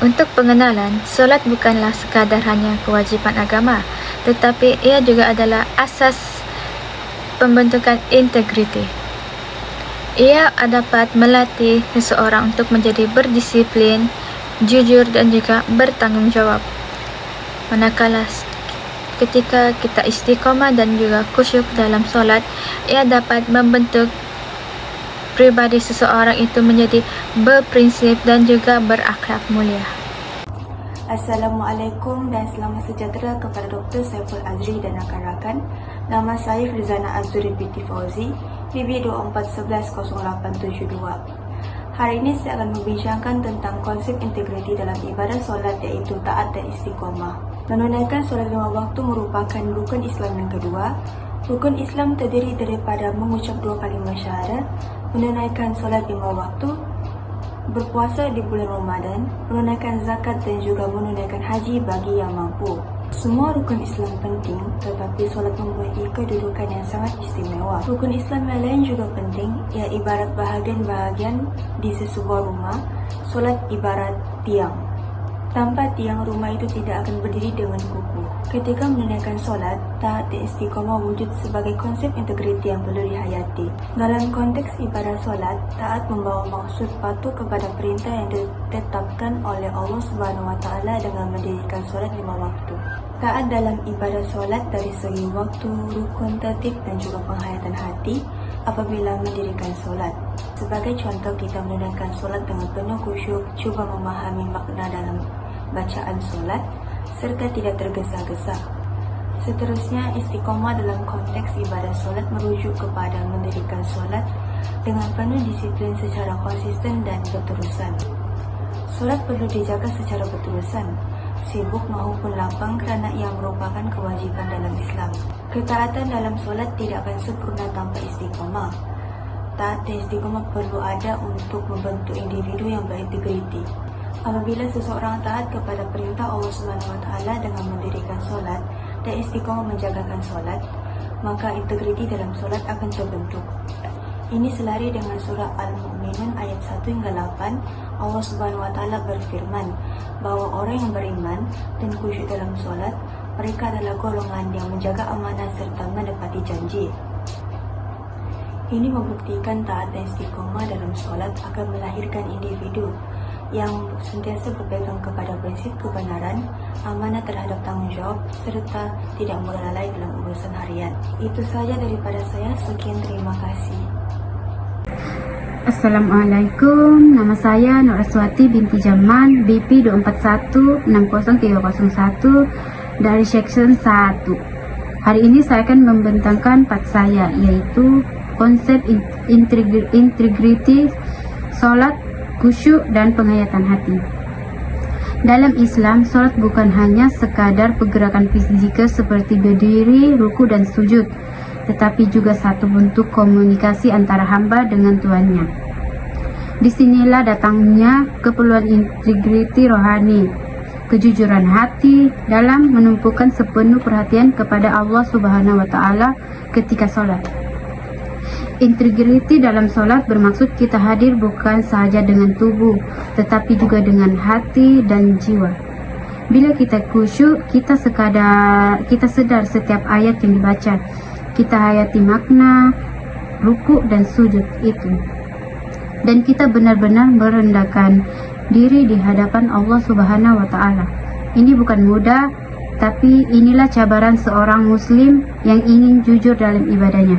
Untuk pengenalan, solat bukanlah sekadar hanya kewajipan agama, tetapi ia juga adalah asas pembentukan integriti. Ia dapat melatih seseorang untuk menjadi berdisiplin, jujur dan juga bertanggungjawab. Manakala ketika kita istiqomah dan juga khusyuk dalam solat, ia dapat membentuk pribadi seseorang itu menjadi berprinsip dan juga berakhlak mulia. Assalamualaikum dan selamat sejahtera kepada Dr. Saiful Azri dan rakan-rakan. Nama saya Frizana Azuri binti Fauzi, PB 24110872. Hari ini saya akan membincangkan tentang konsep integriti dalam ibadah solat, iaitu taat dan istiqomah. Menunaikan solat 5 waktu merupakan rukun Islam yang kedua. Rukun Islam terdiri daripada mengucap 2 kalimah syahadat, menunaikan solat 5 waktu, berpuasa di bulan Ramadan, menunaikan zakat dan juga menunaikan haji bagi yang mampu. Semua rukun Islam penting, tetapi solat mempunyai kedudukan yang sangat istimewa. Rukun Islam yang lain juga penting, ia ibarat bahagian-bahagian di sebuah rumah. Solat ibarat tiang. Tanpa tiang, rumah itu tidak akan berdiri dengan kukuh. Ketika menunaikan solat, taat dan istiqomah wujud sebagai konsep integriti yang perlu dihayati. Dalam konteks ibadah solat, taat membawa maksud patuh kepada perintah yang ditetapkan oleh Allah SWT dengan mendirikan solat 5 waktu. Taat dalam ibadah solat dari segi waktu, rukun, tertib dan juga penghayatan hati apabila mendirikan solat. Sebagai contoh, kita menunaikan solat dengan penuh khusyuk, cuba memahami makna dalam bacaan solat serta tidak tergesa-gesa. Seterusnya, istiqomah dalam konteks ibadah solat merujuk kepada mendirikan solat dengan penuh disiplin secara konsisten dan berterusan. Solat perlu dijaga secara berterusan, sibuk maupun lapang, kerana ia merupakan kewajiban dalam Islam. Ketaatan dalam solat tidak akan sempurna tanpa istiqomah. Taat dan istiqomah perlu ada untuk membentuk individu yang berintegriti. Apabila seseorang taat kepada perintah Allah SWT dengan mendirikan solat dan istiqomah menjagakan solat, maka integriti dalam solat akan terbentuk. Ini selari dengan surah Al-Mu'minun ayat 1 hingga 8. Allah SWT berfirman bahawa orang yang beriman dan khusyuk dalam solat, mereka adalah golongan yang menjaga amanah serta menepati janji. Ini membuktikan taat dan istiqomah dalam solat akan melahirkan individu yang sentiasa berpegang kepada prinsip kebenaran, amanah terhadap tanggungjawab, serta tidak mudah lalai dalam urusan harian. Itu saja daripada saya. Sekian, terima kasih. Assalamualaikum, nama saya Nur Aswati binti Jaman, BP 24160301 dari Section 1. Hari ini saya akan membentangkan part saya, yaitu konsep integriti solat, khusyuk dan penghayatan hati. Dalam Islam, solat bukan hanya sekadar pergerakan fizikal seperti berdiri, ruku dan sujud, tetapi juga satu bentuk komunikasi antara hamba dengan Tuhannya. Disinilah datangnya keperluan integriti rohani, kejujuran hati dalam menumpukan sepenuh perhatian kepada Allah Subhanahu wa Ta'ala ketika solat. Integriti dalam solat bermaksud kita hadir bukan sahaja dengan tubuh, tetapi juga dengan hati dan jiwa. Bila kita khusyuk, kita sedar setiap ayat yang dibaca. Kita hayati makna, ruku dan sujud itu. Dan kita benar-benar merendahkan diri di hadapan Allah Subhanahu wa Ta'ala. Ini bukan mudah, tapi inilah cabaran seorang muslim yang ingin jujur dalam ibadahnya.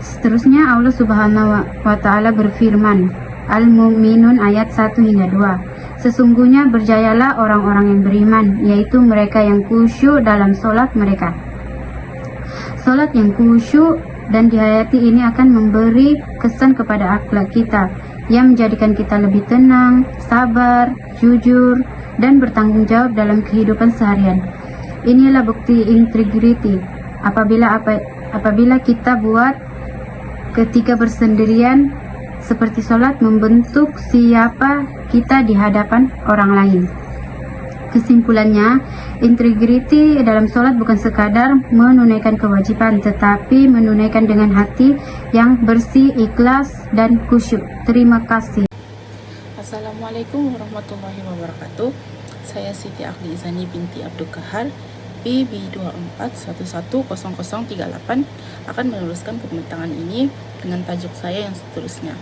Seterusnya Allah Subhanahu wa Ta'ala berfirman, Al-Mu'minun ayat 1 hingga 2. Sesungguhnya berjayalah orang-orang yang beriman, yaitu mereka yang khusyuk dalam solat mereka. Solat yang khusyuk dan dihayati ini akan memberi kesan kepada akhlak kita, yang menjadikan kita lebih tenang, sabar, jujur, dan bertanggung jawab dalam kehidupan seharian. Inilah bukti integriti apabila kita buat ketika bersendirian, seperti solat membentuk siapa kita di hadapan orang lain. Kesimpulannya, integriti dalam sholat bukan sekadar menunaikan kewajiban, tetapi menunaikan dengan hati yang bersih, ikhlas, dan khusyuk. Terima kasih. Assalamualaikum warahmatullahi wabarakatuh. Saya Siti Akli Izani binti Abdul Kahar, BB24110038 akan meneruskan pembintangan ini dengan tajuk saya yang seterusnya.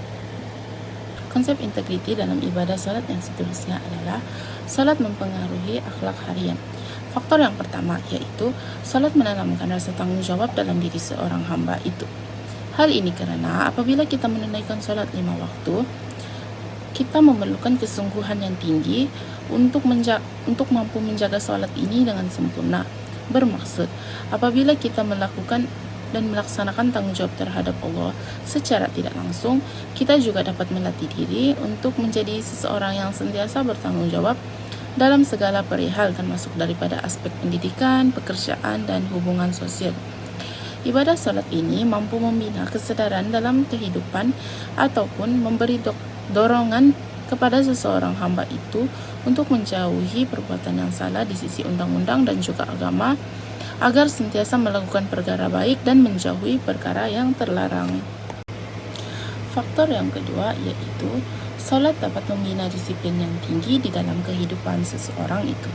Konsep integriti dalam ibadah salat yang seterusnya adalah salat mempengaruhi akhlak harian. Faktor yang pertama yaitu salat menanamkan rasa tanggung jawab dalam diri seorang hamba itu. Hal ini karena apabila kita menunaikan salat 5 waktu, kita memerlukan kesungguhan yang tinggi untuk mampu menjaga salat ini dengan sempurna. Bermaksud, apabila kita melakukan dan melaksanakan tanggung jawab terhadap Allah secara tidak langsung, kita juga dapat melatih diri untuk menjadi seseorang yang sentiasa bertanggung jawab dalam segala perihal, termasuk daripada aspek pendidikan, pekerjaan, dan hubungan sosial. Ibadah salat ini mampu membina kesadaran dalam kehidupan ataupun memberi dorongan kepada seseorang hamba itu untuk menjauhi perbuatan yang salah di sisi undang-undang dan juga agama, agar senantiasa melakukan perkara baik dan menjauhi perkara yang terlarang. Faktor yang kedua yaitu salat dapat membina disiplin yang tinggi di dalam kehidupan seseorang itu.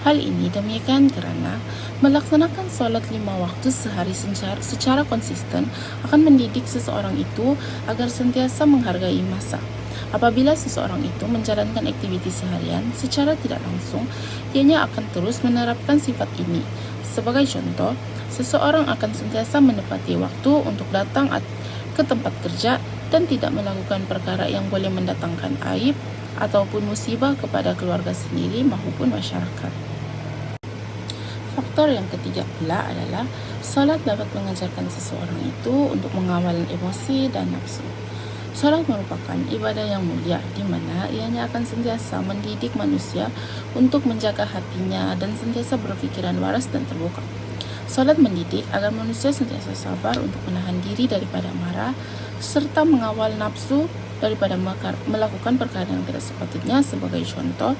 Hal ini demikian karena melaksanakan salat 5 waktu sehari secara konsisten akan mendidik seseorang itu agar senantiasa menghargai masa. Apabila seseorang itu menjalankan aktivitas seharian secara tidak langsung, ianya akan terus menerapkan sifat ini. Sebagai contoh, seseorang akan sentiasa menepati waktu untuk datang ke tempat kerja dan tidak melakukan perkara yang boleh mendatangkan aib ataupun musibah kepada keluarga sendiri maupun masyarakat. Faktor yang ketiga pula adalah salat dapat mengajarkan seseorang itu untuk mengawal emosi dan nafsu. Salat merupakan ibadah yang mulia di mana ianya akan sentiasa mendidik manusia untuk menjaga hatinya dan sentiasa berpikiran waras dan terbuka. Salat mendidik agar manusia sentiasa sabar untuk menahan diri daripada marah serta mengawal nafsu daripada melakukan perkara yang tidak sepatutnya. Sebagai contoh,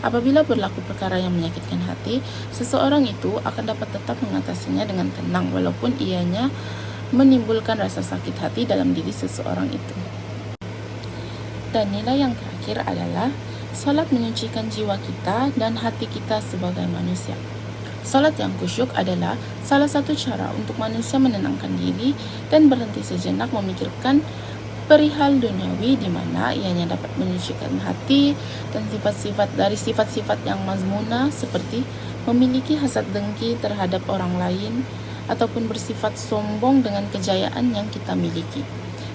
apabila berlaku perkara yang menyakitkan hati, seseorang itu akan dapat tetap mengatasinya dengan tenang walaupun ianya menimbulkan rasa sakit hati dalam diri seseorang itu. Dan nilai yang terakhir adalah salat menyucikan jiwa kita dan hati kita sebagai manusia. Salat yang khusyuk adalah salah satu cara untuk manusia menenangkan diri dan berhenti sejenak memikirkan perihal duniawi, di mana ianya dapat menyucikan hati dan sifat-sifat yang mazmuna seperti memiliki hasad dengki terhadap orang lain ataupun bersifat sombong dengan kejayaan yang kita miliki.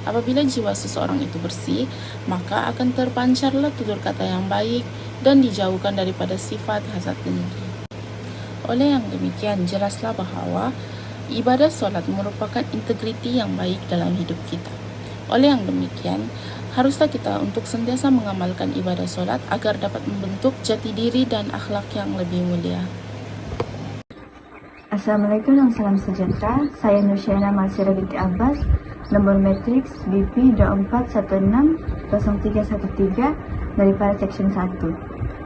Apabila jiwa seseorang itu bersih, maka akan terpancarlah tutur kata yang baik dan dijauhkan daripada sifat hasad dengki. Oleh yang demikian, jelaslah bahwa ibadah salat merupakan integriti yang baik dalam hidup kita. Oleh yang demikian, haruslah kita untuk sentiasa mengamalkan ibadah salat agar dapat membentuk jati diri dan akhlak yang lebih mulia. Assalamualaikum dan salam sejahtera. Saya Nursyana Marsira binti Abbas, nomor matriks BP 24160313 daripada Seksyen 1.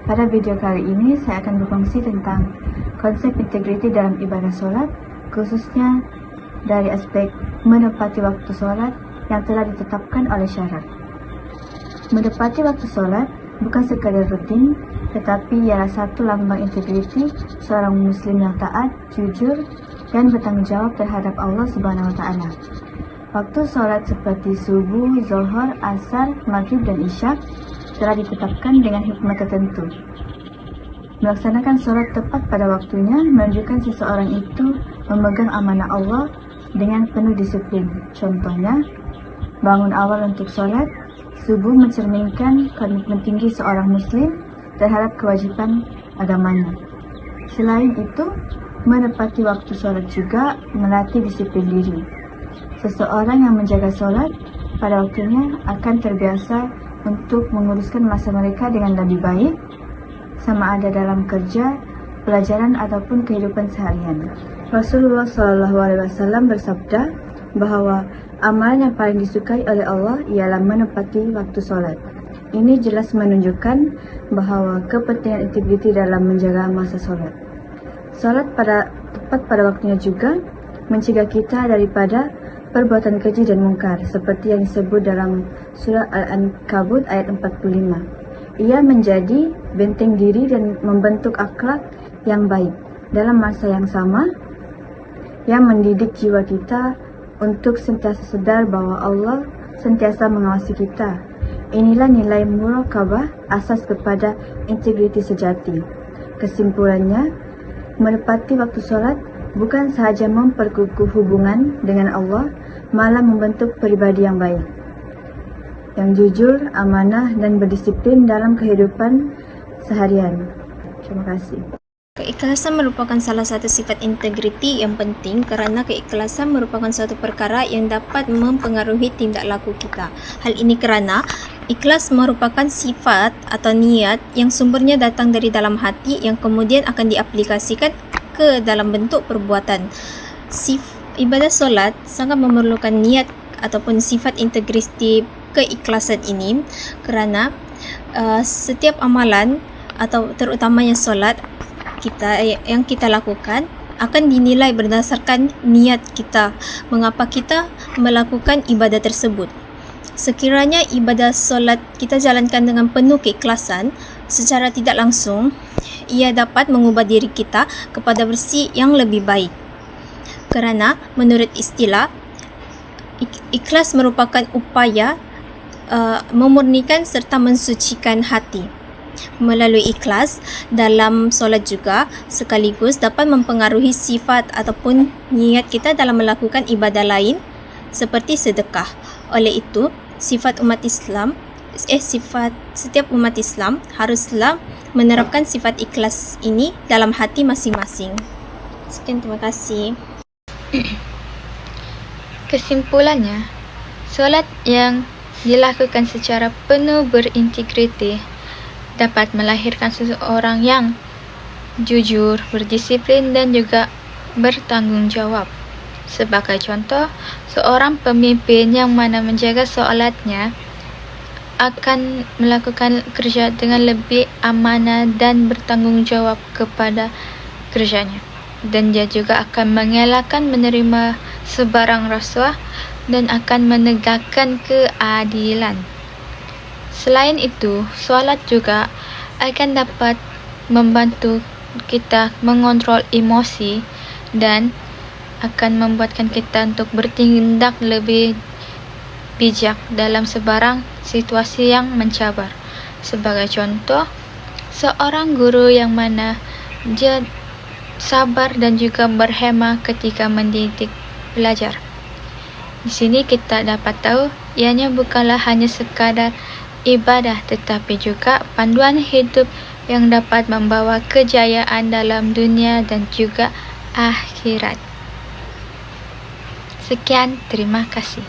Pada video kali ini, saya akan berkongsi tentang konsep integriti dalam ibadah solat, khususnya dari aspek menepati waktu solat yang telah ditetapkan oleh syarat. Menepati waktu solat bukan sekadar rutin, tetapi ialah satu lambang integriti seorang muslim yang taat, jujur, dan bertanggung jawab terhadap Allah Subhanahu wa Ta'ala. Waktu solat seperti subuh, zuhur, asar, maghrib, dan isya telah ditetapkan dengan hikmah tertentu. Melaksanakan solat tepat pada waktunya menunjukkan seseorang itu memegang amanah Allah dengan penuh disiplin. Contohnya, bangun awal untuk solat, subuh mencerminkan komitmen tinggi seorang muslim terhadap kewajiban agamanya. Selain itu, menepati waktu solat juga melatih disiplin diri. Seseorang yang menjaga solat pada waktunya akan terbiasa untuk menguruskan masa mereka dengan lebih baik, sama ada dalam kerja, pelajaran ataupun kehidupan seharian. Rasulullah SAW bersabda bahwa amalan yang paling disukai oleh Allah ialah menepati waktu solat. Ini jelas menunjukkan bahawa kepentingan integriti dalam menjaga masa solat. Solat tepat pada waktunya juga mencegah kita daripada perbuatan keji dan mungkar seperti yang disebut dalam surah Al-Ankabut ayat 45. Ia menjadi benteng diri dan membentuk akhlak yang baik dalam masa yang sama, yang mendidik jiwa kita untuk sentiasa sedar bahwa Allah sentiasa mengawasi kita. Inilah nilai muraqabah, asas kepada integriti sejati. Kesimpulannya, menepati waktu solat bukan sahaja memperkukuh hubungan dengan Allah, malah membentuk pribadi yang baik, yang jujur, amanah, dan berdisiplin dalam kehidupan seharian. Terima kasih. Keikhlasan merupakan salah satu sifat integriti yang penting kerana keikhlasan merupakan suatu perkara yang dapat mempengaruhi tindak laku kita. Hal ini kerana ikhlas merupakan sifat atau niat yang sumbernya datang dari dalam hati yang kemudian akan diaplikasikan ke dalam bentuk perbuatan. Ibadah solat sangat memerlukan niat ataupun sifat integriti keikhlasan ini kerana setiap amalan atau terutamanya solat yang kita lakukan akan dinilai berdasarkan niat kita, mengapa kita melakukan ibadah tersebut. Sekiranya ibadah solat kita jalankan dengan penuh keikhlasan, secara tidak langsung ia dapat mengubah diri kita kepada versi yang lebih baik. Kerana menurut istilah, ikhlas merupakan upaya memurnikan serta mensucikan hati. Melalui ikhlas dalam solat juga sekaligus dapat mempengaruhi sifat ataupun niat kita dalam melakukan ibadah lain seperti sedekah. Oleh itu, setiap umat Islam haruslah menerapkan sifat ikhlas ini dalam hati masing-masing. Sekian, terima kasih. Kesimpulannya, solat yang dilakukan secara penuh berintegriti dapat melahirkan seseorang yang jujur, berdisiplin dan juga bertanggungjawab. Sebagai contoh, seorang pemimpin yang mana menjaga solatnya akan melakukan kerja dengan lebih amanah dan bertanggungjawab kepada kerjanya. Dan dia juga akan mengelakkan menerima sebarang rasuah dan akan menegakkan keadilan. Selain itu, solat juga akan dapat membantu kita mengontrol emosi dan akan membuatkan kita untuk bertindak lebih bijak dalam sebarang situasi yang mencabar. Sebagai contoh, seorang guru yang mana dia sabar dan juga berhemah ketika mendidik pelajar. Di sini kita dapat tahu ianya bukanlah hanya sekadar ibadah tetapi juga panduan hidup yang dapat membawa kejayaan dalam dunia dan juga akhirat. Sekian, terima kasih.